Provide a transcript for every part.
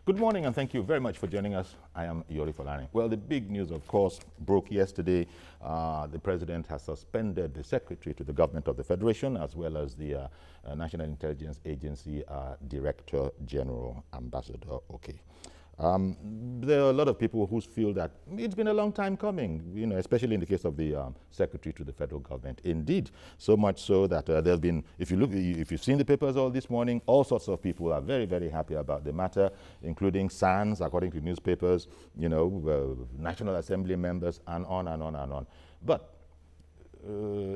Good morning and thank you very much for joining us. I am Yori Folani. Well, the big news, of course, broke yesterday. The president has suspended the secretary to the government of the Federation as well as the National Intelligence Agency Director General, Ambassador Oke. There are a lot of people who feel that it's been a long time coming, you know, especially in the case of the secretary to the federal government. Indeed, so much so that there's been, if you've seen the papers all this morning, all sorts of people are very, very happy about the matter, including SANS, according to newspapers, you know, National Assembly members, and on and on and on. But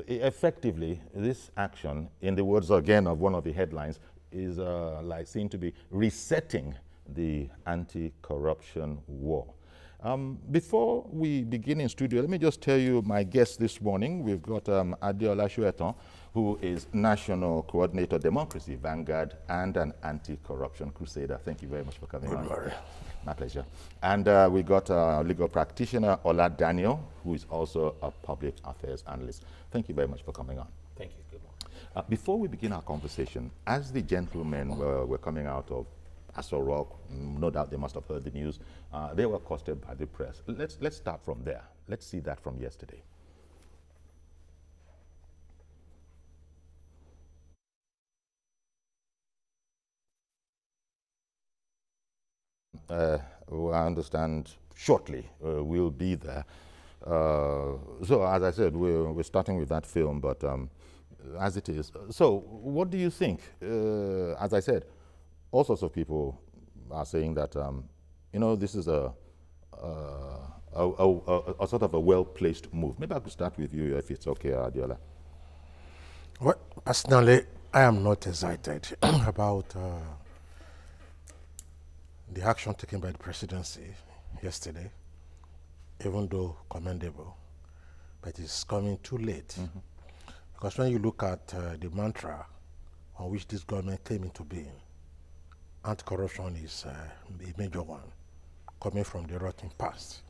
effectively, this action, in the words again of one of the headlines, is like seen to be resetting the anti-corruption war. Before we begin in studio, let me just tell you my guest this morning. We've got Adeola Soetan, who is National Coordinator Democracy Vanguard and an anti-corruption crusader. Thank you very much for coming on. My pleasure. And we got legal practitioner Ola Daniel, who is also a public affairs analyst. Thank you very much for coming on. Thank you. Good morning. Before we begin our conversation, as the gentlemen were coming out of Aso Rock, no doubt they must have heard the news. They were accosted by the press. Let's start from there. Let's see that from yesterday. I understand shortly we'll be there. So as I said, we're starting with that film, but as it is. So what do you think? As I said, all sorts of people are saying that, you know, this is a sort of a well-placed move. Maybe I could start with you, if it's okay, Adeola. Well, personally, I am not excited about the action taken by the presidency yesterday, even though commendable, but it's coming too late. Because when you look at the mantra on which this government came into being, anti-corruption is a major one, coming from the rotten past.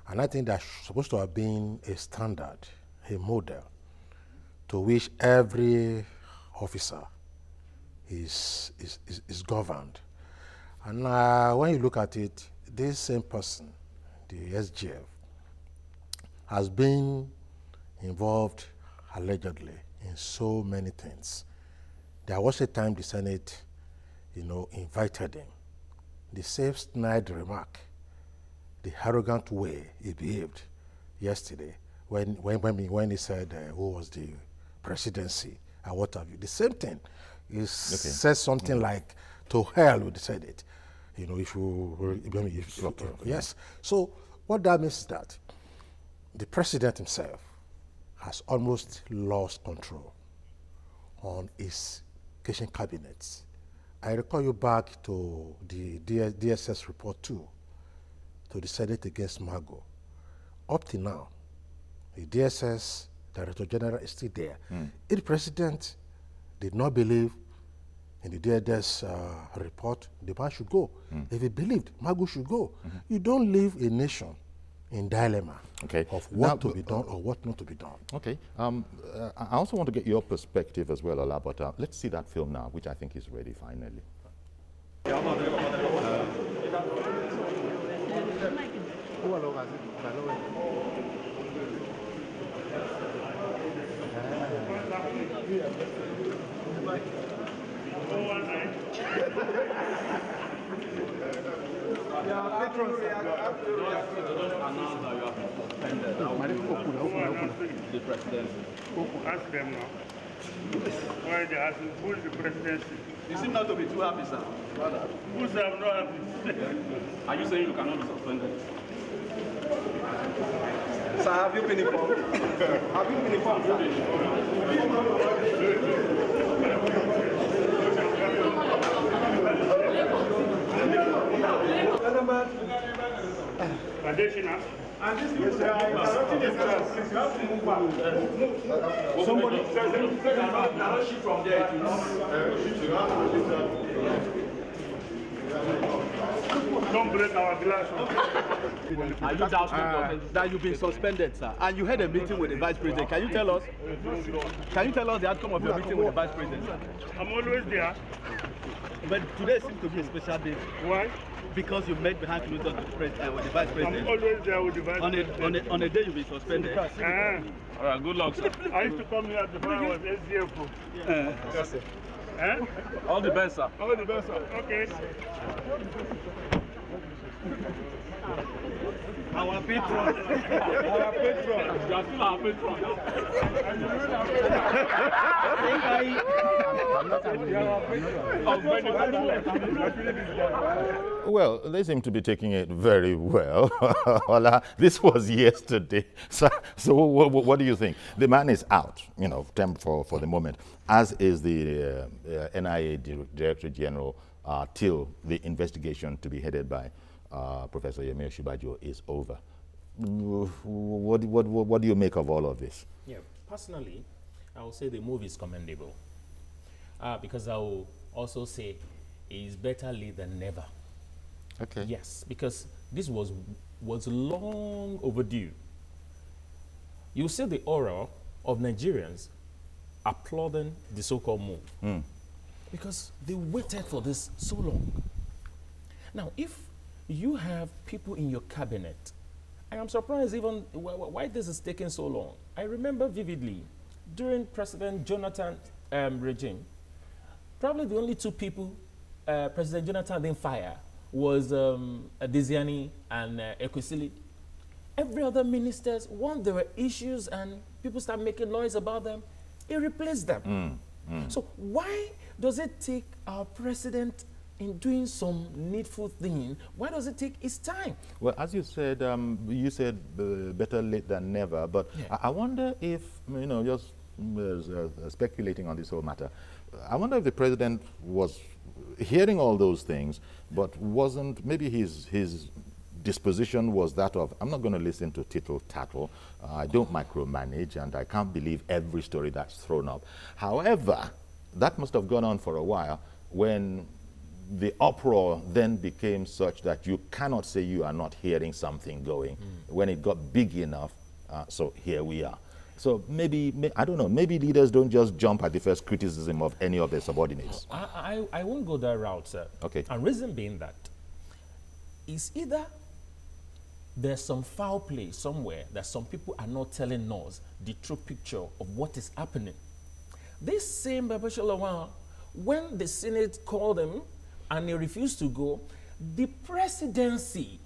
And I think that's supposed to have been a standard, a model, to which every officer is governed. And when you look at it, this same person, the SGF, has been involved, allegedly, in so many things. There was a time the Senate, you know, invited him. The self-snide remark, the arrogant way he behaved yesterday when he said who was the presidency and what have you. The same thing. He said something like, to hell with the Senate. You know, yes. So what that means is that the president himself has almost lost control on his kitchen cabinets. I recall you back to the DSS report too, to the Senate against Mago. Up to now, the DSS Director General is still there. If the president did not believe in the DSS report, the man should go. If he believed, Mago should go. You don't leave a nation in dilemma of what to be done or what not to be done. Okay. I also want to get your perspective as well, Ola, but let's see that film now, which I think is ready finally. The presidency. Ask them now. Why they asking who is the presidency? You seem not to be too happy, sir. Who said I'm not happy? Are you saying you cannot be suspended? Sir, have you been informed? Have you been informed, Additional. And this is somebody cannot shift from there. Don't break our glass. Are you doubting that you've been suspended, sir? And you had a meeting with the vice president. Can you tell us? Can you tell us the outcome of your meeting with the vice president? I'm always there. But today seems to be a special day. Why? because you met behind closed doors with the vice president. I'm always there with the vice president. On a day you'll be suspended. All right, good luck, sir. I used to come here before I was SDFO. Yes, sir. All the best, sir. All the best, sir. Okay. Our patron. Our patron. You are still our patron. Well, they seem to be taking it very well. This was yesterday. So what do you think? The man is out, you know, for the moment, as is the NIA Director General till the investigation to be headed by Professor Yemi Osinbajo is over. What do you make of all of this? Yeah, personally, I will say the move is commendable. Because I will also say it's better late than never. Okay. Yes, because this was long overdue. You see the aura of Nigerians applauding the so-called move. Because they waited for this so long. Now, if you have people in your cabinet, and I'm surprised even why this is taking so long. I remember vividly, during President Jonathan's regime, probably the only two people President Jonathan didn't fire was Diziani and Ekwesili. Every other ministers, once there were issues and people start making noise about them, he replaced them. So why does it take our president in doing some needful thing? Why does it take its time? Well, as you said better late than never, but yeah. I wonder if, you know, just speculating on this whole matter, I wonder if the president was hearing all those things, but wasn't, maybe his disposition was that of, I'm not going to listen to tittle-tattle, I don't micromanage, and I can't believe every story that's thrown up. However, that must have gone on for a while when the uproar then became such that you cannot say you are not hearing something going. When it got big enough, so here we are. So maybe, I don't know, maybe leaders don't just jump at the first criticism of any of their subordinates. I won't go that route, sir. Okay. And reason being that is either there's some foul play somewhere that some people are not telling us the true picture of what is happening. This same Babashir Lawal, when the Senate called him and he refused to go, the presidency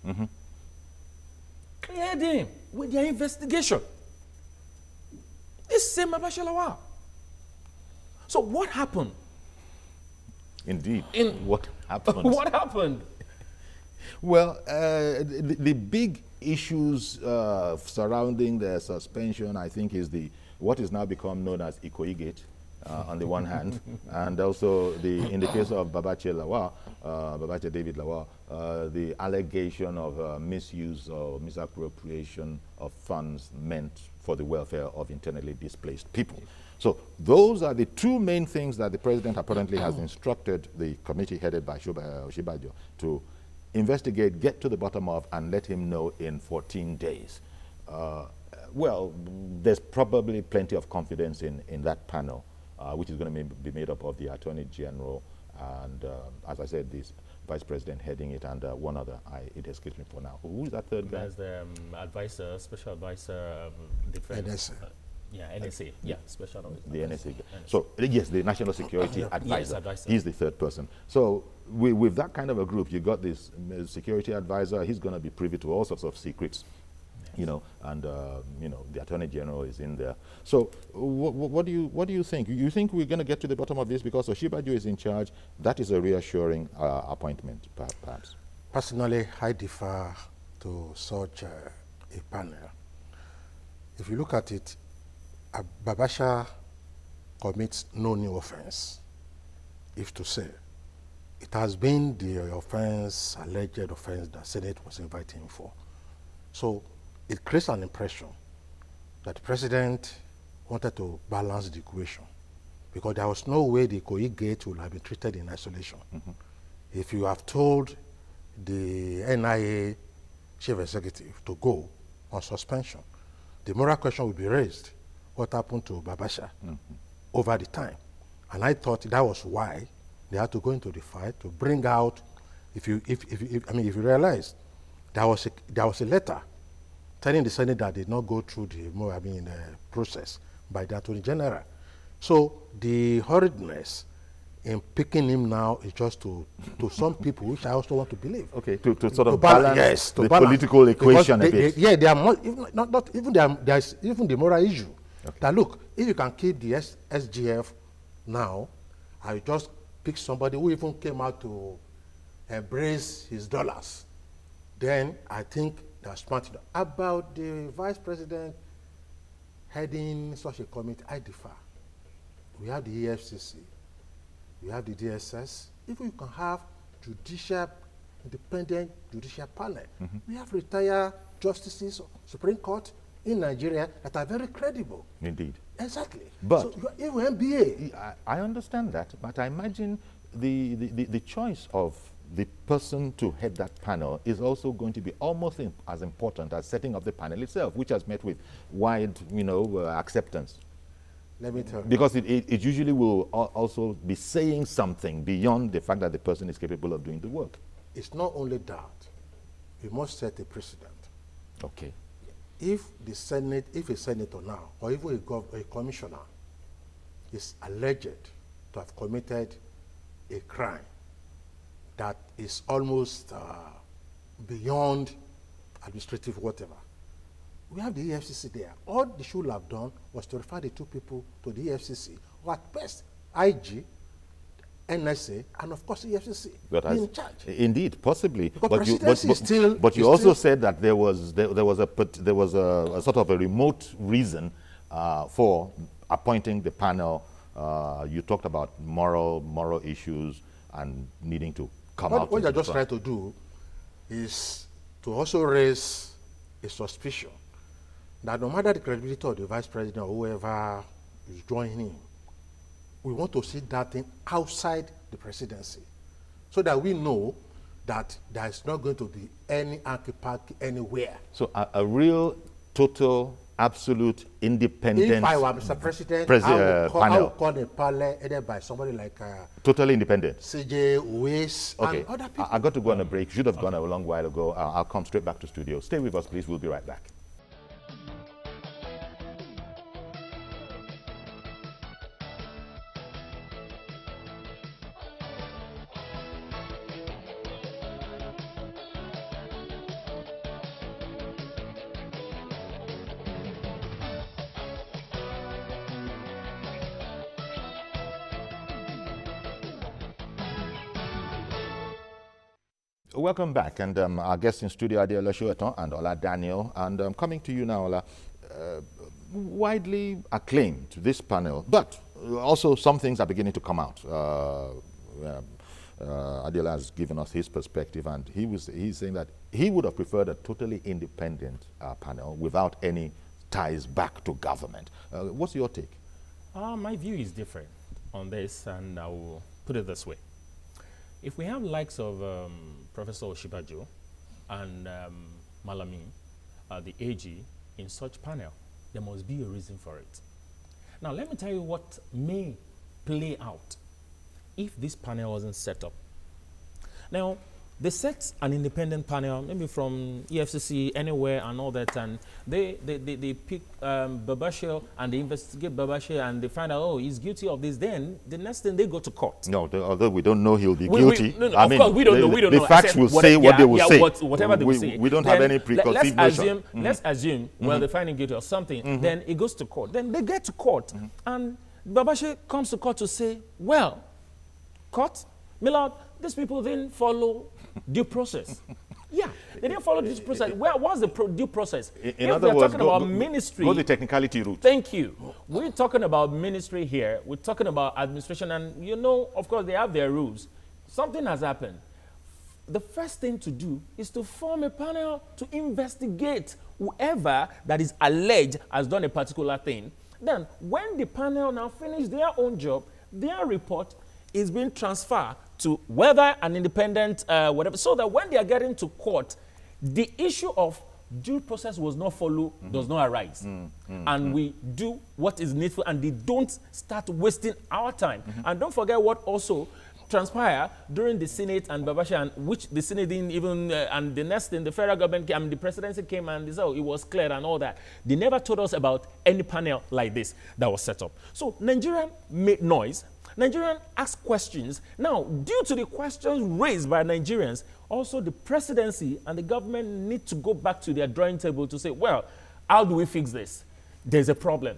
cleared him with their investigation. This same Babashir Lawal. So what happened? Indeed. What happened? What happened? Well, the big issues surrounding the suspension, I think, is what is now become known as Ikoyi-gate on the one hand, and also in the case of Babachir Lawal, Babachir David Lawal, the allegation of misuse or misappropriation of funds meant for the welfare of internally displaced people. So those are the two main things that the president apparently has instructed the committee headed by Osinbajo to investigate, get to the bottom of, and let him know in 14 days. Well, there's probably plenty of confidence in that panel, which is going to be made up of the Attorney General and, as I said, this Vice President heading it, and one other. It escapes me for now. Who is that third guy? There's the advisor, special advisor, defense. NSA. Yeah, special advisor. The NSA. So, yes, the National Security Advisor. Yes, advisor. He's the third person. So, with that kind of a group, you got this security advisor. He's going to be privy to all sorts of secrets, you know, and you know, the Attorney General is in there. So, what do you think? You think we're going to get to the bottom of this because Osinbajo is in charge? That is a reassuring appointment, perhaps. Personally, I differ to such a panel. If you look at it, Babashir commits no new offense, if to say. It has been the offense, alleged offense, that Senate was inviting him for. So it creates an impression that the president wanted to balance the equation, because there was no way the Ikoyi-gate would have been treated in isolation. If you have told the NIA chief executive to go on suspension, the moral question will be raised. What happened to Babashir over the time? And I thought that was why they had to go into the fight to bring out if you realize, there was a letter telling the Senate that did not go through the process by the Attorney General. So the hurriedness in picking him now is just to some people, which I also want to believe. Okay, to sort of balance the political equation a bit. Yeah, there are more, there's even the moral issue. Okay. That look, if you can keep the SGF now, I just pick somebody who even came out to embrace his dollars, then I think that's smart enough. About the vice president heading such a committee, I differ. We have the EFCC, we have the DSS. If we can have independent judicial panel, we have retired justices of Supreme Court in Nigeria that are very credible. Indeed. Exactly. But so even MBA. I understand that, but I imagine the choice of the person to head that panel is also going to be almost as important as setting up the panel itself, which has met with wide, acceptance. Let me tell you. Because it usually will also be saying something beyond the fact that the person is capable of doing the work. It's not only that. We must set a precedent. Okay. If a senator now, or even a commissioner, is alleged to have committed a crime that is almost beyond administrative whatever, we have the EFCC there. All they should have done was to refer the two people to the EFCC, or at best, IG, NSA, and of course EFCC in charge. Indeed, possibly. But you also said that there was a sort of a remote reason for appointing the panel. You talked about moral issues and needing to come out. What you're just trying to do is to also raise a suspicion that no matter the credibility of the vice president or whoever is joining him, we want to see that thing outside the presidency, so that we know that there is not going to be any anti-party anywhere. So a real, total, absolute, independent. If I were Mr. President, I would call the panel headed by somebody like totally independent. CJ, Uwais, okay. and other people. I got to go on a break. Should have gone a long while ago. I'll come straight back to studio. Stay with us, please. We'll be right back. Welcome back, and our guests in studio are Adeola Sowetan and Ola Daniel, and coming to you now, Ola, widely acclaimed, this panel, but also some things are beginning to come out. Adeola has given us his perspective, and he's saying that he would have preferred a totally independent panel without any ties back to government. What's your take? My view is different on this, and I will put it this way. If we have likes of Professor Oshibajo and Malami, the AG, in such panel, there must be a reason for it. Now, let me tell you what may play out if this panel wasn't set up. Now, they set an independent panel, maybe from EFCC, anywhere, and all that, and they pick Babashir, and they investigate Babashir, and they find out, oh, he's guilty of this. Then the next thing, they go to court. No, although we don't know he'll be guilty. No, of course, we don't know. We don't know. The facts will say what they will say. Whatever they will say. We don't have any preconceived notion. Let's assume, well, they find him guilty of something. Then it goes to court. Then they get to court, and Babashir comes to court to say, well, court, Millard, these people didn't follow due process. Yeah, they didn't follow due process. What's the due process? In other words, talking about ministry, go the technicality route. Thank you. We're talking about ministry here. We're talking about administration, and of course, they have their rules. Something has happened. The first thing to do is to form a panel to investigate whoever that is alleged has done a particular thing. Then, when the panel now finish their own job, their report is being transferred to whether an independent whatever, so that when they are getting to court, the issue of due process was not followed does not arise. And we do what is needful, and they don't start wasting our time. And don't forget what also, transpire during the Senate and Babasha, and which the Senate didn't even, and the next thing, the federal government came, the presidency came and they said, oh, it was clear and all that. They never told us about any panel like this that was set up. So Nigerian made noise. Nigerians asked questions. Now, due to the questions raised by Nigerians, also the presidency and the government need to go back to their drawing table to say, well, how do we fix this? There's a problem.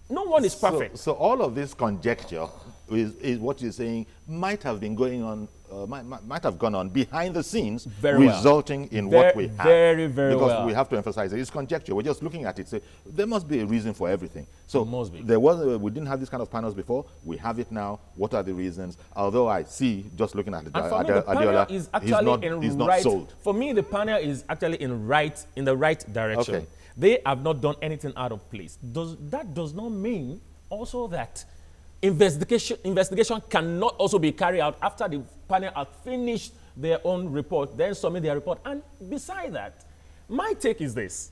No one is perfect. So all of this conjecture is what you're saying might have been going on, might have gone on behind the scenes, resulting in what we have. Very because we have to emphasize it. It's conjecture. We're just looking at it. Say there must be a reason for everything. So there was we didn't have this kind of panels before. We have it now. What are the reasons? Although I see, just looking at Adiola, is actually he's not sold. For me, the panel is actually in the right direction. Okay. They have not done anything out of place. That does not mean also that investigation cannot also be carried out after the panel has finished their own report, then submit their report. And beside that, my take is this.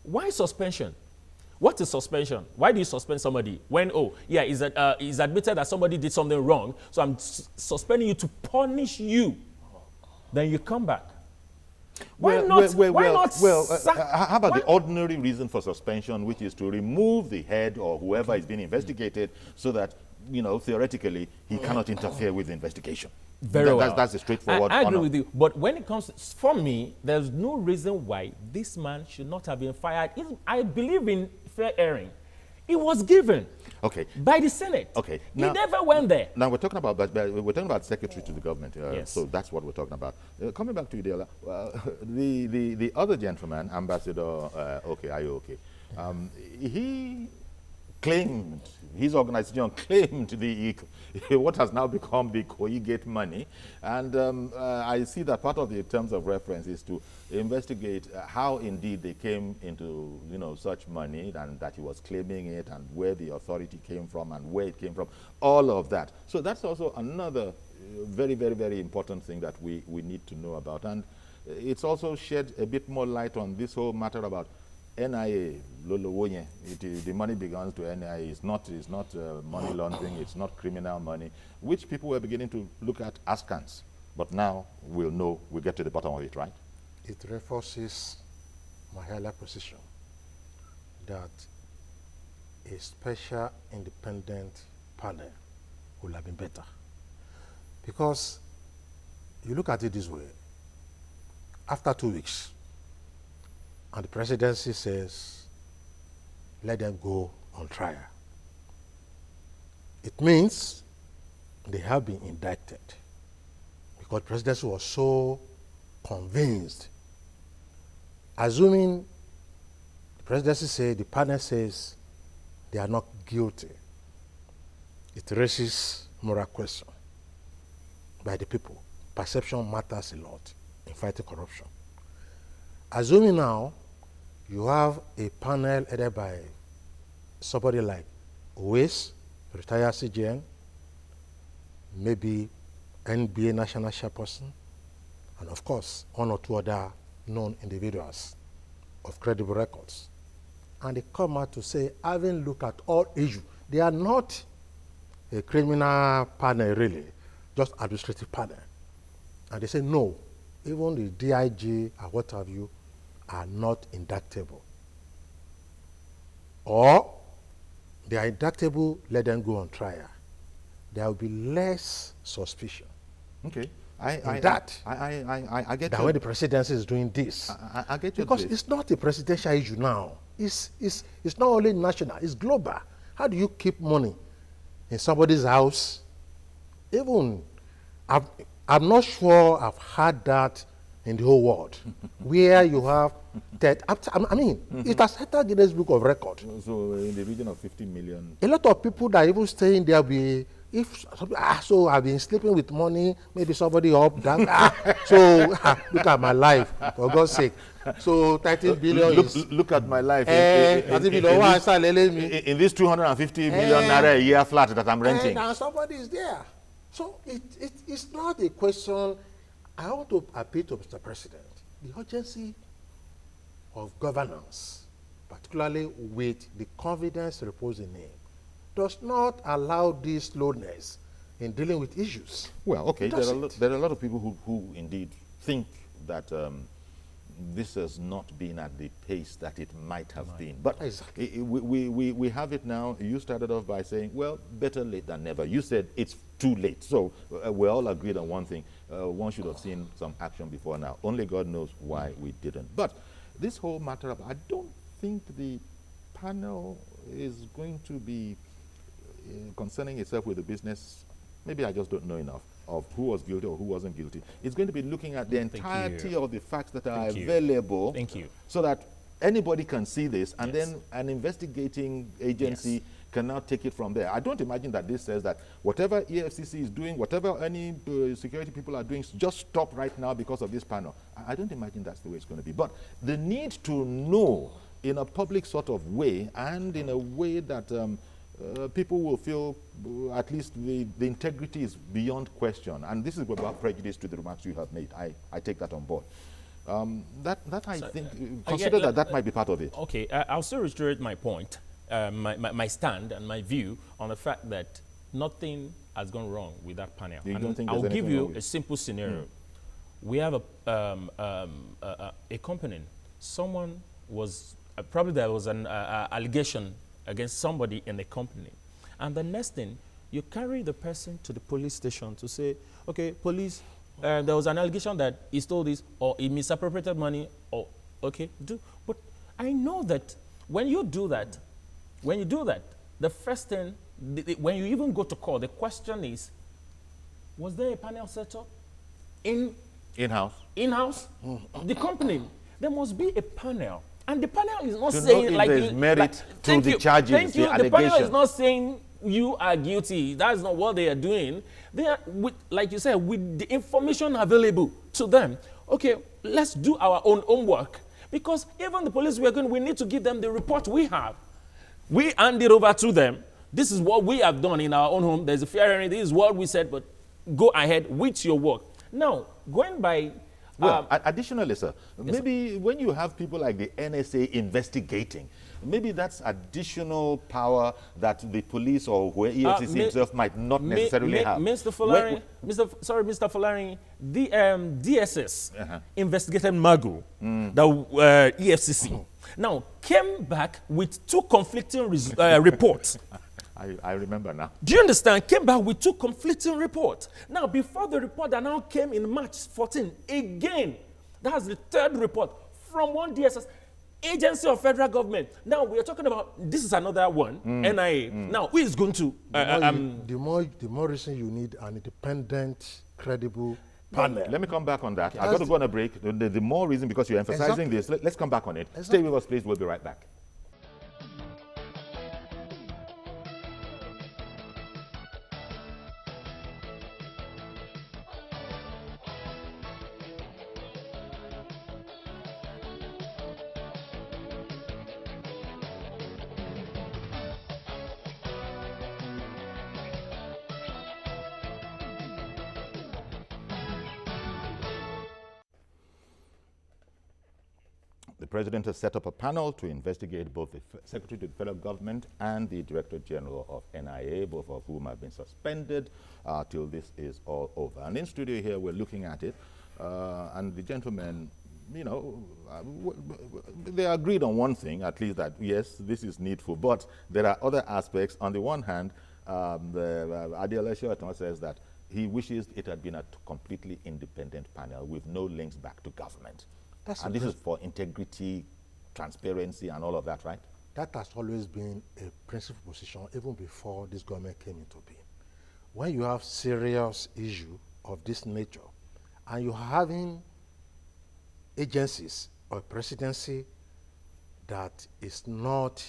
Why suspension? What is suspension? Why do you suspend somebody when, oh, yeah, it's admitted that somebody did something wrong, so I'm suspending you to punish you. Then you come back. Why not how about the ordinary reason for suspension, which is to remove the head or whoever is being investigated so that, you know, theoretically, he cannot interfere with the investigation? That's a straightforward I agree with you. But when it comes, for me, there's no reason why this man should not have been fired. I believe in fair airing. It was given by the Senate. Okay. He never went there. Now we're talking about secretary to the government. Yes. So that's what we're talking about. Coming back to Idiola, the other gentleman, Ambassador Ayo-Oke, he claimed, his organization claimed what has now become the Koigate money. And I see that part of the terms of reference is to investigate how indeed they came into, you know, such money, and that he was claiming it, and where the authority came from and where it came from, all of that. So that's also another very, very, very important thing that we need to know about. And it's also shed a bit more light on this whole matter about NIA, the money belongs to NIA. It's not money laundering. It's not criminal money, which people were beginning to look at askance. But now we'll get to the bottom of it, right? It reinforces my earlier position that a special independent panel would have been better. Because you look at it this way, after 2 weeks, and the presidency says, let them go on trial. It means they have been indicted because the presidency was so convinced. Assuming the presidency says, the panel says they are not guilty, it raises moral question by the people. Perception matters a lot in fighting corruption. Assuming now you have a panel headed by somebody like Owais, retired CGN, maybe NBA national chairperson, and of course, one or two other known individuals of credible records. And they come out to say, having looked at all issues, they are not a criminal panel really, just administrative panel. And they say, no, even the DIG and what have you are not indictable. Or they are indictable, let them go on trial. There will be less suspicion. Okay. I get that when the presidency is doing this. I get you. Because it's not a presidential issue now. It's not only national, it's global. How do you keep money in somebody's house? Even, I'm not sure I've had that in the whole world, where you have that. I mean, it has entered Guinness Book of Records. So in the region of 50 million. A lot of people that even staying there so I've been sleeping with money, maybe somebody up, down. Look at my life, for God's sake. So 30 billion look at my life. In this 250 million naira a year flat that I'm renting. And somebody is there. So it's not a question. I want to appeal to Mr. President. The urgency of governance, particularly with the confidence reposed in him, does not allow this slowness in dealing with issues. Well, okay, there are a lot of people who indeed think that this has not been at the pace that it might have been. But exactly. we have it now. You started off by saying, well, better late than never. You said it's too late. So we're all agreed on one thing. One should have seen some action before now. Only God knows why we didn't. But this whole matter of, I don't think the panel is going to be concerning itself with the business. Maybe I just don't know enough of who was guilty or who wasn't guilty. It's going to be looking at the entirety of the facts that are available. Thank you. So that anybody can see this, and then an investigating agency can now take it from there. I don't imagine that this says that whatever EFCC is doing, whatever any security people are doing, just stop right now because of this panel. I don't imagine that's the way it's going to be. But the need to know in a public sort of way, and in a way that people will feel at least the integrity is beyond question. And this is about prejudice to the remarks you have made. I take that on board. That I think, consider that might be part of it. Okay, I'll still reiterate my point, my stand and my view on the fact that nothing has gone wrong with that panel. You don't think I'll there's give anything wrong you with a simple scenario. We have a company. Someone was, probably there was an allegation against somebody in the company. And the next thing, you carry the person to the police station to say, okay, police, there was an allegation that he stole this, or he misappropriated money, or, okay, do. But I know that when you do that, the first thing, when you even go to court, the question is, was there a panel set up? In-house? In-house? The company. There must be a panel. And the panel is not to saying know if like there's merit to the charges, thank you. the allegation. The panel is not saying you are guilty. That's not what they are doing. They are, like you said, with the information available to them. Okay, let's do our own homework. Because even the police we need to give them the report we have. We hand it over to them. This is what we have done in our own home. There's a fair hearing. This is what we said, but go ahead with your work. Now, going by... Well, additionally, sir, maybe when you have people like the NSA investigating, maybe that's additional power that the police or EFCC itself might not necessarily have. Mr. Folari, Mr. Folari, the DSS investigated Magu, the EFCC. Now, came back with two conflicting reports. I remember now. Do you understand? Came back with two conflicting reports. Now, before the report that now came in March 14, again, that's the third report from one DSS, agency of federal government. Now, we are talking about, this is another one, NIA. Now, who is going to... the more reason you need an independent, credible panel. Let me come back on that. I've got to go on a break. The more reason, because you're emphasizing this, let's come back on it. Stay with us, please. We'll be right back. The President has set up a panel to investigate both the Secretary to the Federal Government and the Director General of NIA, both of whom have been suspended till this is all over. And in studio here, we're looking at it, and the gentlemen, you know, they agreed on one thing, at least, that yes, this is needful, but there are other aspects. On the one hand, Adeola Soetan says that he wishes it had been a completely independent panel with no links back to government. And this is for integrity, transparency, and all of that, right? That has always been a principal position, even before this government came into being. When you have serious issue of this nature, and you're having agencies or presidency that is not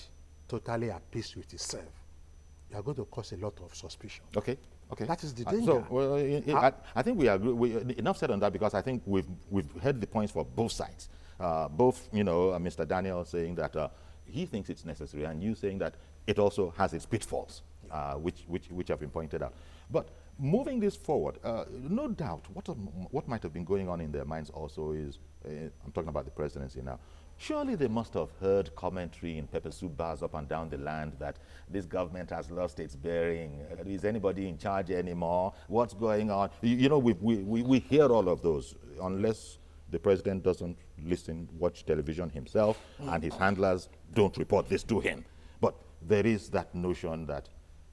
totally at peace with itself, you are going to cause a lot of suspicion. Okay. Okay. That is the danger. I think we agree. Enough said on that, because I think we've heard the points for both sides. Both, you know, Mr. Daniel saying that he thinks it's necessary, and you saying that it also has its pitfalls, which have been pointed out. But moving this forward, no doubt, what might have been going on in their minds also is, I'm talking about the presidency now, surely they must have heard commentary in pepper soup bars up and down the land that this government has lost its bearing. Is anybody in charge anymore? What's going on? You know, we hear all of those, unless the president doesn't listen, watch television himself, and his handlers don't report this to him. But there is that notion that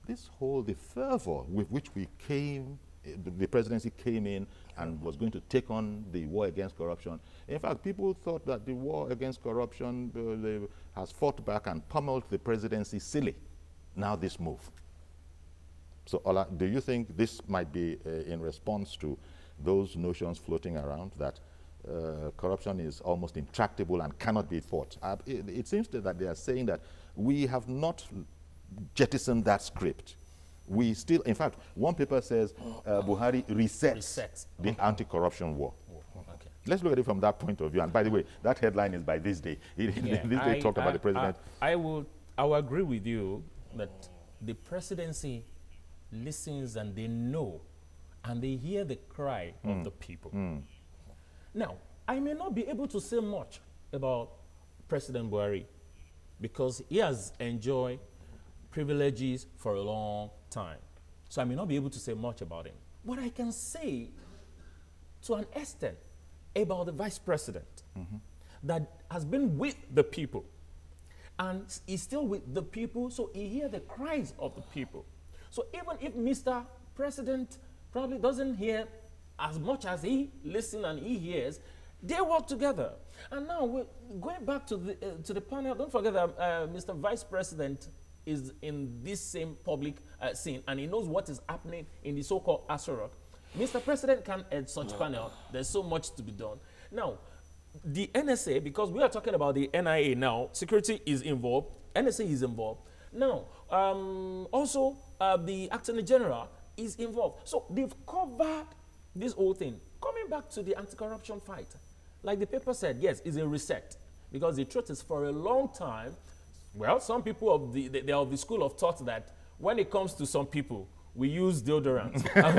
this whole, the fervor with which we came, the presidency came in and was going to take on the war against corruption. In fact, people thought that the war against corruption has fought back and pummeled the presidency silly. Now this move. So, Ola, do you think this might be in response to those notions floating around that corruption is almost intractable and cannot be fought? It seems that they are saying that we have not jettisoned that script. We still, in fact, one paper says Buhari resets the anti-corruption war. Okay. Let's look at it from that point of view. And by the way, that headline is by this day. This day talked about the president. I will agree with you that the presidency listens and they know and they hear the cry of the people. Now, I may not be able to say much about President Buhari because he has enjoyed privileges for a long time. So I may not be able to say much about him. What I can say to an extent about the vice president that has been with the people and is still with the people, so he hears the cries of the people. So even if Mr. President probably doesn't hear as much as he listens and he hears, they work together. And now we're going back to the panel. Don't forget that Mr. Vice President is in this same public scene and he knows what is happening in the so-called Aso Rock. Mr. President can head such panel. There's so much to be done. Now, the NSA, because we are talking about the NIA now, security is involved, NSA is involved. Now, also the Attorney General is involved. So they've covered this whole thing. Coming back to the anti-corruption fight, like the paper said, yes, it's a reset. Because the truth is, for a long time, well, some people they are of the school of thought that when it comes to some people, we use deodorant. And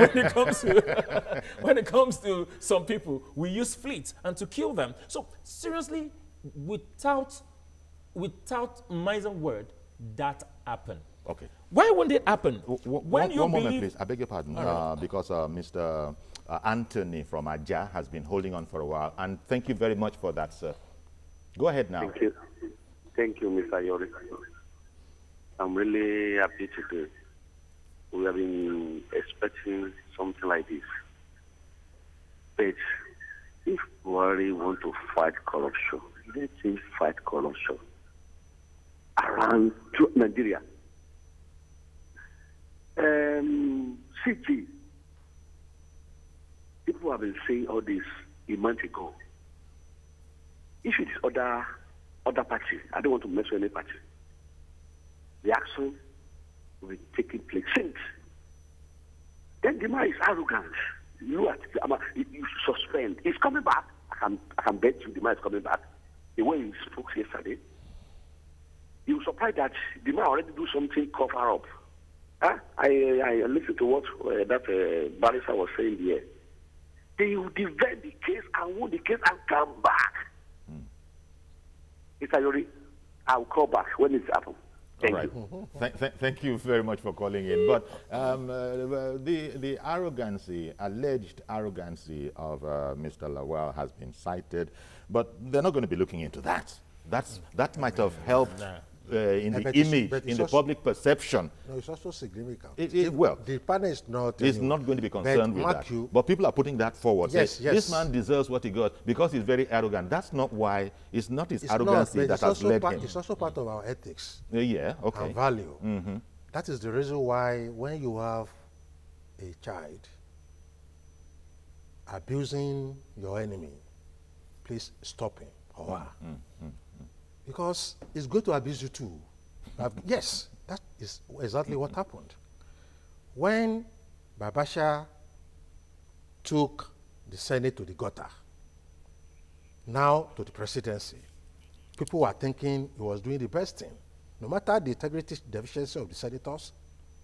when it comes to some people, we use fleet and to kill them. So seriously, without miser word, that happened. Okay. Why wouldn't it happen? One moment, please. I beg your pardon. Because Mr. Anthony from Ajah has been holding on for a while. And thank you very much for that, sir. Go ahead now. Thank you. Thank you, Mr. Yori. I'm really happy today. We have been expecting something like this. But if Buhari want to fight corruption, let him fight corruption around Nigeria. CG, people have been saying all this a month ago. If it is other party, I don't want to mention any party, the action will be taking place since. Then the man is arrogant. You suspend. He's coming back. I can bet you the man is coming back. The way he spoke yesterday, you were surprised that the man already do something cover up. I listened to what that barrister was saying here. They will defend the case and win the case and come back. Mr. Yori, I'll call back when it's happened. Thank you. Thank you very much for calling in. But the arrogancy, alleged arrogancy of Mr. Lawal has been cited, but they're not going to be looking into that. That might have helped in the image, in the public perception. No, it's also significant. Well, the panel is not. It's not going to be concerned with that. But people are putting that forward. Yes, yes. This man deserves what he got because he's very arrogant. That's not why. It's not his arrogancy that has led him. It's also part of our ethics. Yeah, okay. And value. That is the reason why when you have a child abusing your enemy, please stop him or her. Because it's going to abuse you too. Yes, that is exactly what happened. When Babasha took the Senate to the gutter, now to the presidency, people were thinking he was doing the best thing. No matter the integrity deficiency of the senators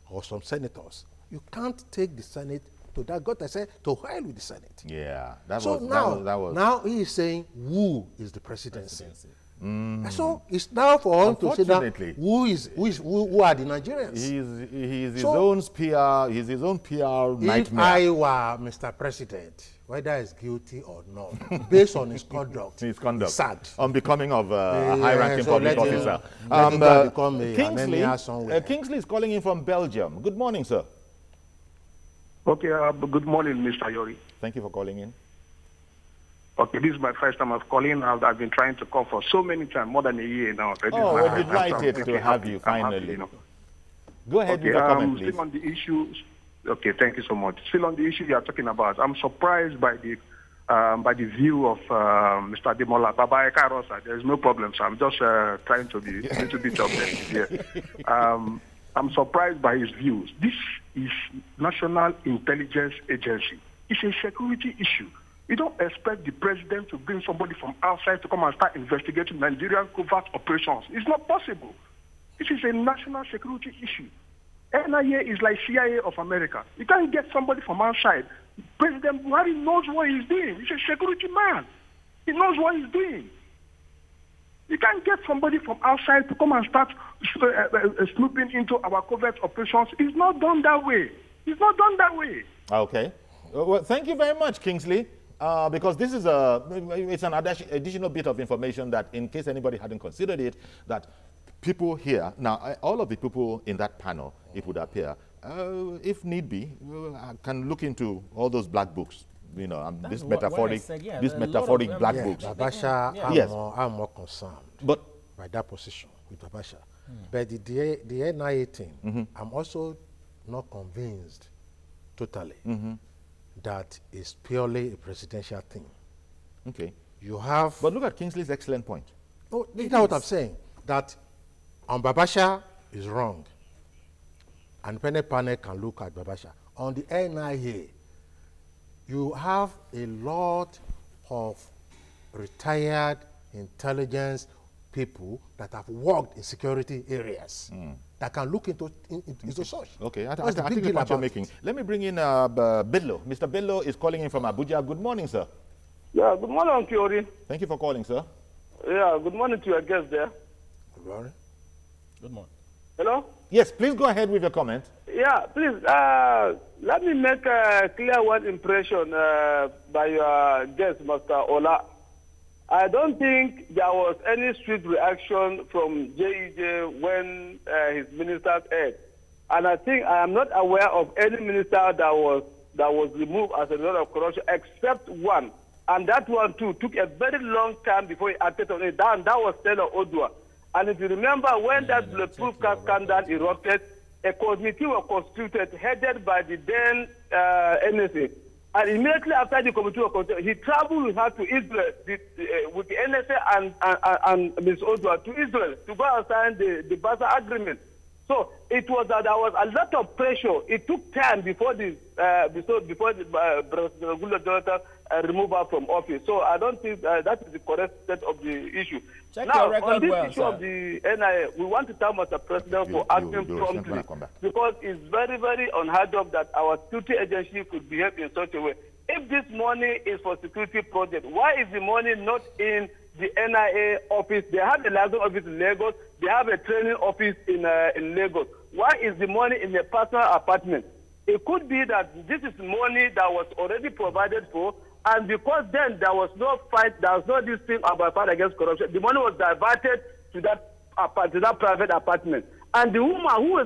or some senators, you can't take the Senate to that gutter. I said, to hell with the Senate. Yeah, Now he is saying, who is the presidency? So it's now for us to say that who are the Nigerians. He's his own PR. He's his own PR nightmare. If I were Mr. President, whether he's guilty or not, based on his conduct, sad. On becoming of a high-ranking public officer. Kingsley is calling in from Belgium. Good morning, sir. Okay, good morning, Mr. Yori. Thank you for calling in. Okay, this is my first time of calling. I've been trying to call for so many times, more than a year now. Oh, we're delighted to have you finally. Go ahead with your comment, please. Still on the issue. Okay, thank you so much. Still on the issue you are talking about, I'm surprised by the view of Mr. Ademola. Baba Ekarosa, there is no problem, sir. I'm just trying to be a little bit objective here. I'm surprised by his views. This is National Intelligence Agency. It's a security issue. You don't expect the president to bring somebody from outside to come and start investigating Nigerian covert operations. It's not possible. This is a national security issue. NIA is like CIA of America. You can't get somebody from outside. President Buhari knows what he's doing. He's a security man. He knows what he's doing. You can't get somebody from outside to come and start snooping into our covert operations. It's not done that way. It's not done that way. Okay. Well, thank you very much, Kingsley. Because this is it's an additional bit of information that, in case anybody hadn't considered it, that people here, now all of the people in that panel, it would appear, if need be, can look into all those black books, you know, this metaphoric black books. Babasha, I'm more concerned by that position with Babasha. But the NIA thing, I'm also not convinced totally. That is purely a presidential thing. Okay. You have... But look at Kingsley's excellent point. Oh, you know what I'm saying? That on Babasha is wrong. And Penny Panel can look at Babasha. On the NIA, you have a lot of retired intelligence people that have worked in security areas. That can look into such. Okay, I think the point you're making. Let me bring in Bello. Mr. Bello is calling in from Abuja. Good morning, sir. Yeah, good morning, Kiori. Thank you for calling, sir. Yeah, good morning to your guest there. Good morning. Good morning. Hello? Yes, please go ahead with your comment. Yeah, please, let me make a clear one impression by your guest, Mr. Ola. I don't think there was any strict reaction from JEJ when his ministers heard. And I think I am not aware of any minister that was removed as a result of corruption except one. And that one too took a very long time before he acted on it. That was Taylor Odua. And if you remember when that bulletproof car scandal erupted, a committee was constituted headed by the then NSA. And immediately after the committee was constituted, he traveled with her to Israel with the NSA and Ms. Odua to Israel to go and sign the Gaza agreement. So it was that there was a lot of pressure. It took time before the President removal from office. So I don't think that is the correct state of the issue. Now, on this issue of the NIA, we want to thank Mr. President for acting promptly, because it's very, very unheard of that our security agency could behave in such a way. If this money is for security project, why is the money not in the NIA office? They have a liaison office in Lagos. They have a training office in Lagos. Why is the money in a personal apartment? It could be that this is money that was already provided for, and because then there was no fight, there was no this thing about fight against corruption, the money was diverted to that private apartment. And the woman who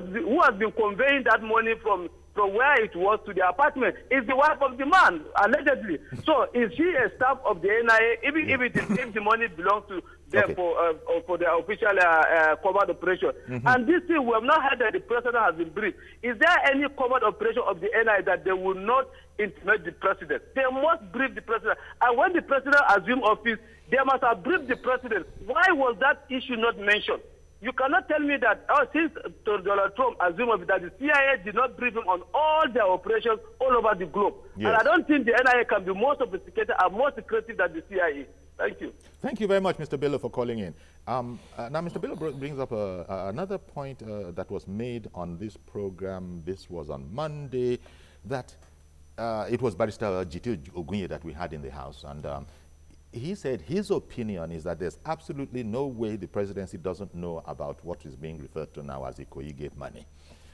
has been conveying that money from where it was to the apartment is the wife of the man, allegedly. So is she a staff of the NIA, even if the money belongs to them for the official covert operation? And this thing, we have not heard that the president has been briefed. Is there any covert operation of the NIA that they will not intimate the president? They must brief the president. And when the president assumes office, they must have briefed the president. Why was that issue not mentioned? You cannot tell me that since Donald Trump assumed that the CIA did not brief him on all their operations all over the globe. Yes. And I don't think the NIA can be more sophisticated and more secretive than the CIA. Thank you. Thank you very much, Mr. Bello, for calling in. Now, Mr. Bello brings up another point that was made on this program. This was on Monday, that it was Barrister G.T. Ogunye that we had in the House. And he said his opinion is that there's absolutely no way the presidency doesn't know about what is being referred to now as Ikoyi Gate money.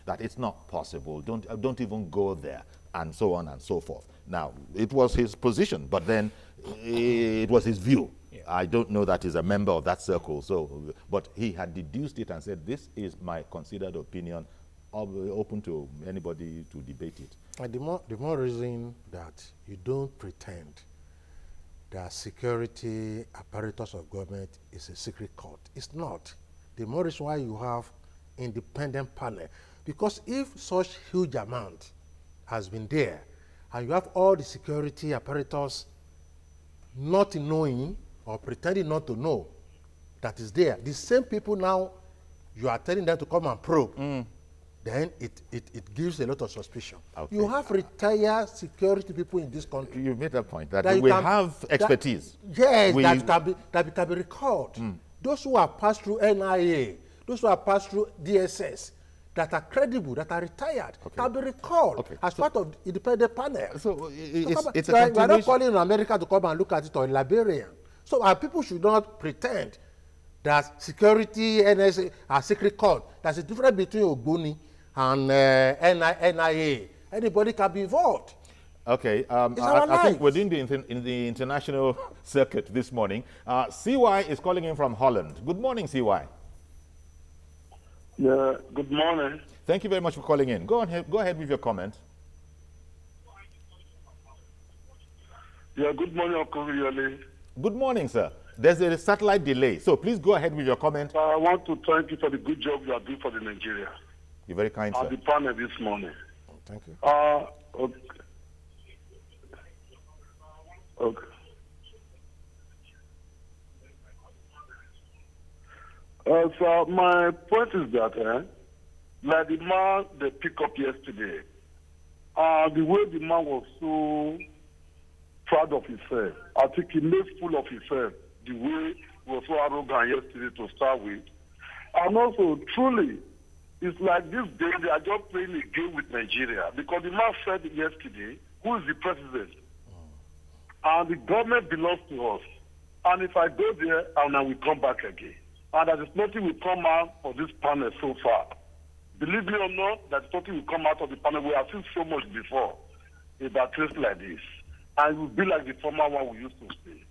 That it's not possible, don't even go there, and so on and so forth. Now, it was his position, but then it was his view. Yeah. I don't know that he's a member of that circle, so, but he had deduced it and said, this is my considered opinion, open to anybody to debate it. And the more reason that you don't pretend that security apparatus of government is a secret court. It's not. The more reason why you have independent panel. Because if such huge amount has been there, and you have all the security apparatus not knowing or pretending not to know that is there, the same people now, you are telling them to come and probe, then it gives a lot of suspicion. Okay. You have retired security people in this country. You made a point that we have expertise. Yes, that can be recalled. Those who have passed through NIA, those who have passed through DSS, that are credible, that are retired, can be recalled as part of the independent panel. So it's a continuation. We are not calling America to come and look at it, or Liberian. So our people should not pretend that security, NSA, are secret court. There's a difference between Ogboni and NIA. Anybody can be involved. Okay, I think we're doing in the international circuit this morning. CY is calling in from Holland. Good morning, CY. Yeah, good morning. Thank you very much for calling in. Go ahead with your comment. Yeah, good morning, Uncle Yoli. Good morning, sir. There's a satellite delay, so please go ahead with your comment. I want to thank you for the good job you are doing for the Nigeria. You're very kind, sir. The panel this morning. Thank you. Okay. So my point is that, like the man they picked up yesterday, the way the man was so proud of himself, I think he made fool of himself, the way he was so arrogant yesterday to start with. And also, truly, it's like this day they are just playing a game with Nigeria, because the man said yesterday, who is the president? And the government belongs to us. And if I go there, and I will come back again. And there is nothing will come out of this panel so far. Believe me or not, that nothing will come out of the panel. We have seen so much before about things like this. And it will be like the former one we used to say.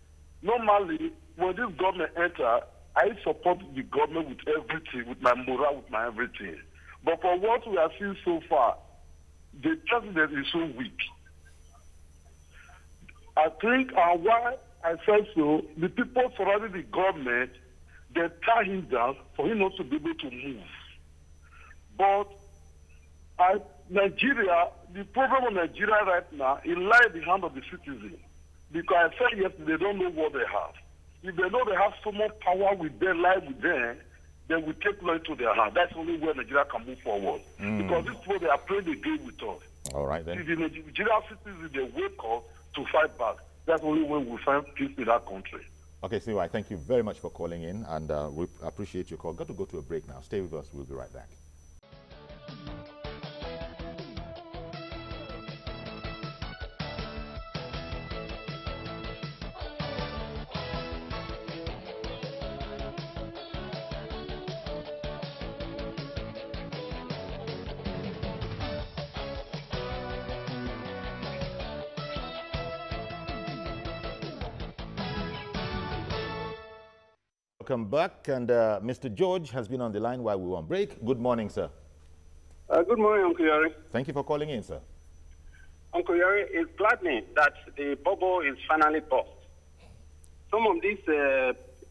Normally, when this government enter, I support the government with everything, with my morale, with my everything. But for what we have seen so far, the president is so weak. I think, and why I said so, the people surrounding the government, they tie him down for him not to be able to move. But Nigeria, the problem of Nigeria right now, it lies in the hand of the citizen. Because I said yesterday, they don't know what they have. If they know they have so much power with them, life with them, then we take law into their hand. That's only where Nigeria can move forward. Because this is what they are playing the game with us. All right, then. If the Nigerian citizens, they wake up to fight back, that's only when we find peace in that country. Okay, CY, thank you very much for calling in, and we appreciate your call. Got to go to a break now. Stay with us. We'll be right back. Welcome back, and Mr. George has been on the line while we were on break. Good morning, sir. Good morning, Uncle Yari. Thank you for calling in, sir. Uncle Yari, it's gladdening that the bubble is finally burst. Some of these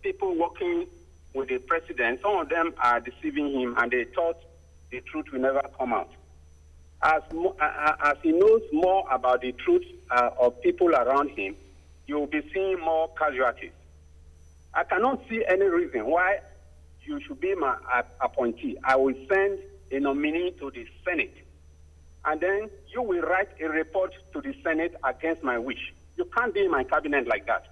people working with the president, some of them are deceiving him, and they thought the truth will never come out. As he knows more about the truth of people around him, you will be seeing more casualties. I cannot see any reason why you should be my appointee. I will send a nominee to the Senate, and then you will write a report to the Senate against my wish. You can't be in my cabinet like that.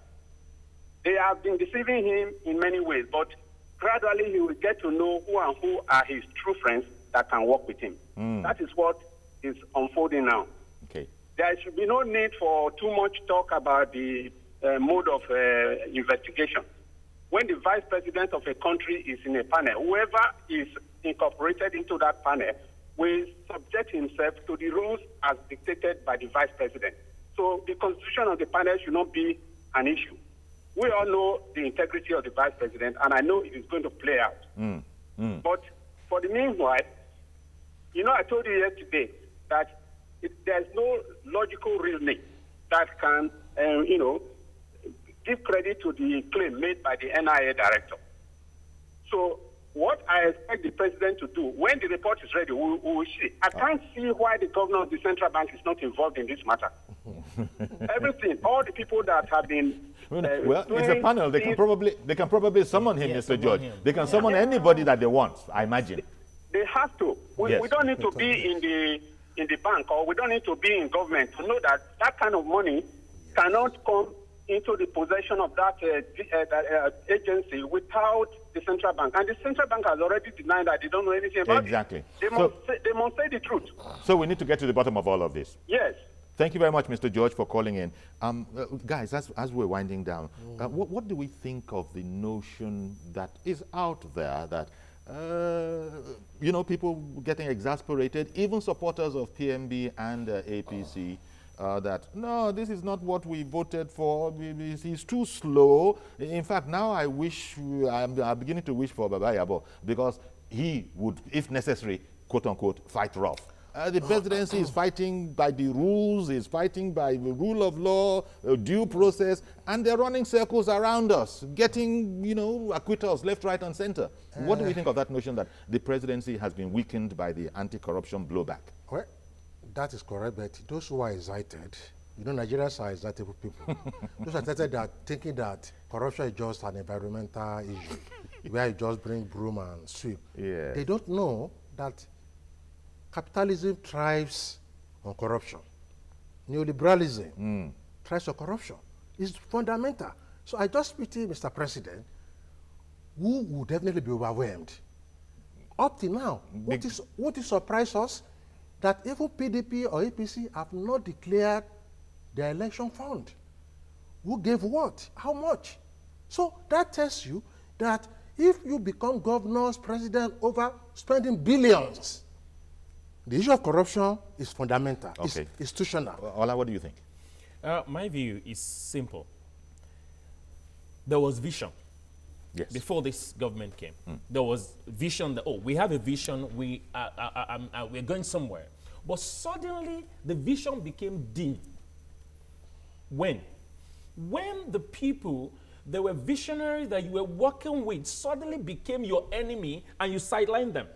They have been deceiving him in many ways, but gradually he will get to know who and who are his true friends that can work with him. That is what is unfolding now. Okay. There should be no need for too much talk about the mode of investigation. When the vice president of a country is in a panel, whoever is incorporated into that panel will subject himself to the rules as dictated by the vice president. So the constitution of the panel should not be an issue. We all know the integrity of the vice president, and I know it is going to play out. But for the meanwhile, you know, I told you yesterday that there's no logical reasoning that can, you know, give credit to the claim made by the NIA director. So what I expect the president to do, when the report is ready, we will see. I can't see why the governor of the central bank is not involved in this matter. Everything, all the people that have been... well, it's a panel. They can probably summon him, Mr. George. They can summon anybody that they want, I imagine. They have to. We don't need to be in the bank, or we don't need to be in government to know that that kind of money cannot come into the possession of that agency without the central bank. And the central bank has already denied that they don't know anything about it. They must say the truth. So we need to get to the bottom of all of this. Yes. Thank you very much, Mr. George, for calling in. Guys, as we're winding down, what do we think of the notion that is out there that, you know, people getting exasperated, even supporters of PMB and APC, that, no, this is not what we voted for, it's too slow. In fact, now I'm beginning to wish for Baba Yabo, because he would, if necessary, quote unquote, fight rough. The presidency is fighting by the rules, is fighting by the rule of law, due process, and they're running circles around us, getting, you know, acquittals left, right, and center. What do we think of that notion that the presidency has been weakened by the anti-corruption blowback? Well, that is correct, but those who are excited, you know, Nigerians are excitable people. Those are excited that thinking that corruption is just an environmental issue, where you just bring broom and sweep. Yeah. They don't know that capitalism thrives on corruption. Neoliberalism thrives on corruption. It's fundamental. So I just pity Mr. President, who would definitely be overwhelmed. Up to now, what is surprised us, that even PDP or APC have not declared their election fund. Who gave what? How much? So that tells you that if you become governors, president, over spending billions, the issue of corruption is fundamental, it's institutional. Ola, what do you think? My view is simple. There was vision. Yes. Before this government came, there was vision that, oh, we have a vision, we're going somewhere. But suddenly, the vision became dim. When? When the people that were visionaries that you were working with suddenly became your enemy and you sidelined them.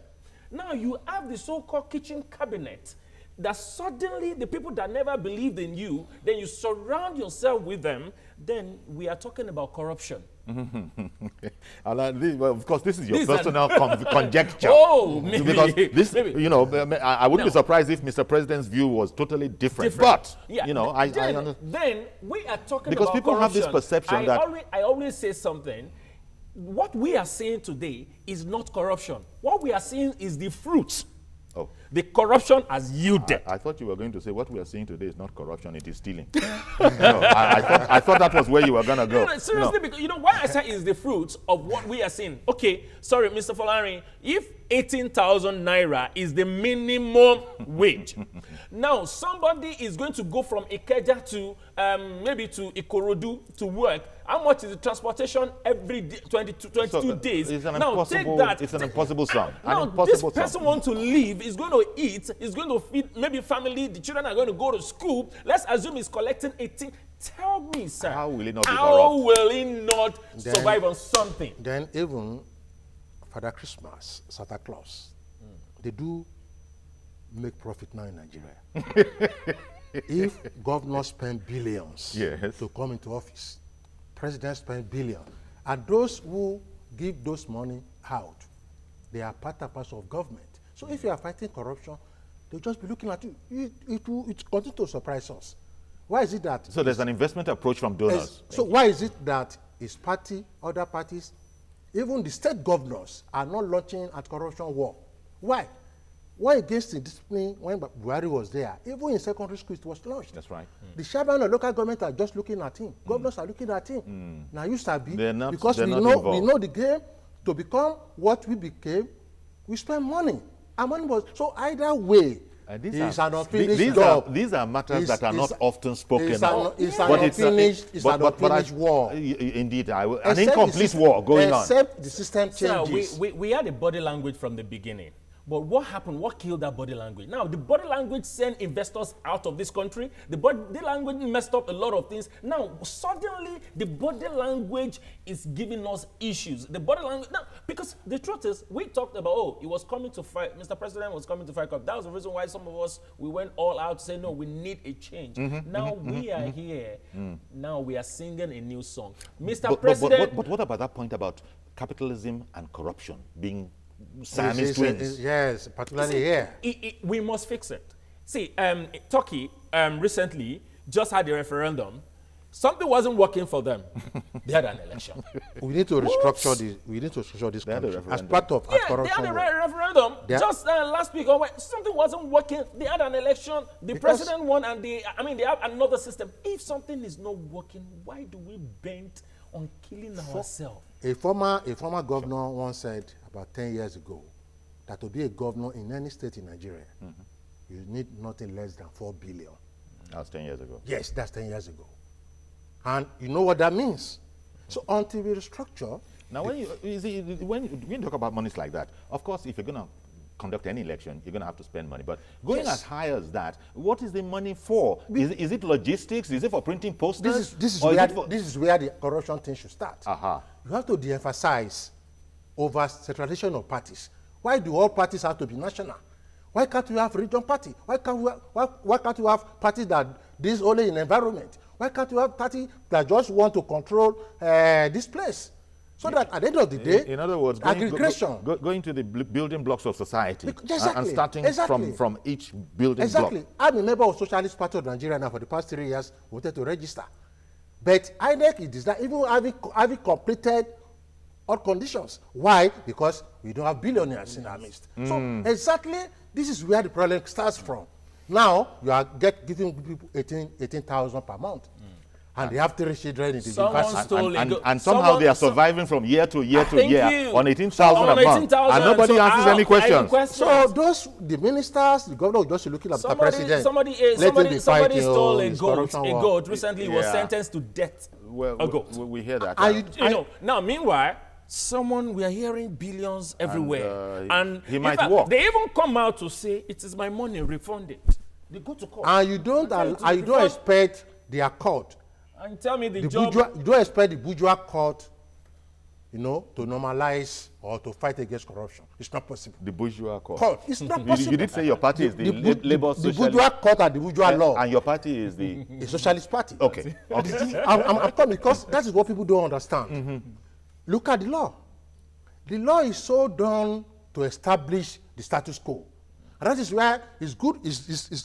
Now you have the so-called kitchen cabinet that suddenly the people that never believed in you, then you surround yourself with them, then we are talking about corruption. Well, of course, this is your personal conjecture. Oh, maybe. Because this, you know, I wouldn't be surprised if Mr. President's view was totally different. But, yeah, you know, then we are talking because about people corruption. have this perception that... I always say something. What we are seeing today is not corruption. What we are seeing is the fruits. Oh. The corruption has yielded. I thought you were going to say what we are seeing today is not corruption, it is stealing. I thought that was where you were going to go. No, seriously, because you know why I say is the fruits of what we are seeing. Okay, sorry, Mr. Folari, if 18,000 naira is the minimum wage, now somebody is going to go from Ikeja to maybe to Ikorodu to work. How much is the transportation every day, 22 days? It's an now take that. It's an impossible sum. Now this person wants to live, is going to eat, is going to feed maybe family, the children are going to go to school. Let's assume he's collecting 18. Tell me, sir, how will he not, survive on something? Then even Father Christmas, Santa Claus, they do make profit now in Nigeria. If governors spend billions to come into office, presidents spend billions, and those who give those money out, they are part and parcel of government. So if you are fighting corruption, they'll just be looking at you. It will continue to surprise us. Why is it that... So there's an investment approach from donors. So why is it that his party, other parties, even the state governors are not launching anti-corruption war? Why? Why against the discipline when Buhari was there? Even in secondary school, it was launched. That's right. The chairman of local government are just looking at him. Governors are looking at him. Now you start because we know the game. To become what we became, we spend money. Our money was so either way. It's an unfinished job. These are matters that are not often spoken about. It's an unfinished war. Indeed, an incomplete war going on. Except the system changes. So we had a body language from the beginning. But what happened? What killed that body language? Now, the body language sent investors out of this country. The body language messed up a lot of things. Now, suddenly, the body language is giving us issues. The body language, now, because the truth is, we talked about, oh, he was coming to fight, Mr. President was coming to fight crime. That was the reason why some of us, we went all out to say, no, we need a change. Now we are here. Now we are singing a new song. Mr. President. But what about that point about capitalism and corruption being Siamese twins? Yes, particularly here. We must fix it. See, Turkey recently just had a referendum. Something wasn't working for them. They had an election. We need to restructure this. We need to restructure this country as part of corruption. They had a referendum just last week. Something wasn't working. They had an election. The president won, and they have another system. If something is not working, why do we bend on killing ourselves? A former governor once said about 10 years ago that to be a governor in any state in Nigeria, you need nothing less than 4 billion. That's 10 years ago. Yes, that's 10 years ago. And you know what that means. So until we restructure. Now, when you talk about monies like that, of course, if you're going to conduct any election, you're going to have to spend money. But going as high as that, what is the money for? Is it logistics? Is it for printing posters? This is where the corruption thing should start. You have to de-emphasize over centralization of parties. Why do all parties have to be national? Why can't you have region party? Why can't you have parties that deals only in environment? Why can't you have parties that just want to control this place? So that at the end of the day, in other words, going to the building blocks of society and starting from each building block. I'm a member of Socialist Party of Nigeria now for the past 3 years, wanted to register. But INEC is that even having completed all conditions. Why? Because we don't have billionaires in our midst. So exactly this is where the problem starts from. Now you are giving people 18,000 per month. And they have 3 children in the university. And somehow they are surviving from year to year to year on 18,000 a month. And nobody answers any questions. So the ministers, the governor just looking at the president. Somebody stole a goat recently was sentenced to death. A goat. We hear that. Now, meanwhile, we are hearing billions everywhere. And he might walk. They even come out to say, it is my money, refund it. They go to court. And you don't expect their court. And tell me you don't expect the bourgeois court, to normalize or to fight against corruption. It's not possible. The bourgeois court. It's not possible. You did say your party is the Labour Socialist. The bourgeois court and the bourgeois law. And your party is the Socialist Party. Okay. I'm coming because that is what people don't understand. Look at the law. The law is so done to establish the status quo. And that is where it's good.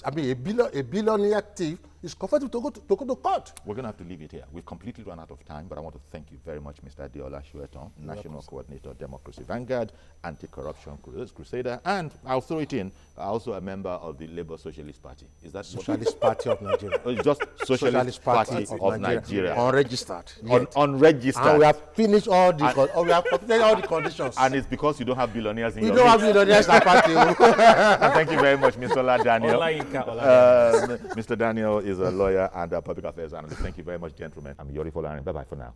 A billionaire thief is comfortable to go to court. We're going to have to leave it here. We've completely run out of time, but I want to thank you very much, Mr. Adeola Soetan, National Coordinator, Democracy Vanguard, Anti-Corruption Crusader, and I'll throw it in, also a member of the Labour Socialist Party. Is that Socialist Party of Nigeria? Just Socialist Party of Nigeria. Unregistered. Unregistered. And we have finished we have completed all the conditions. And it's because you don't have billionaires in your midst. We don't have billionaires in our party. And thank you very much, Mr. Ola Daniel. Mr. Daniel is a lawyer and a public affairs analyst. Thank you very much, gentlemen. I'm Yori Folani. Bye-bye for now.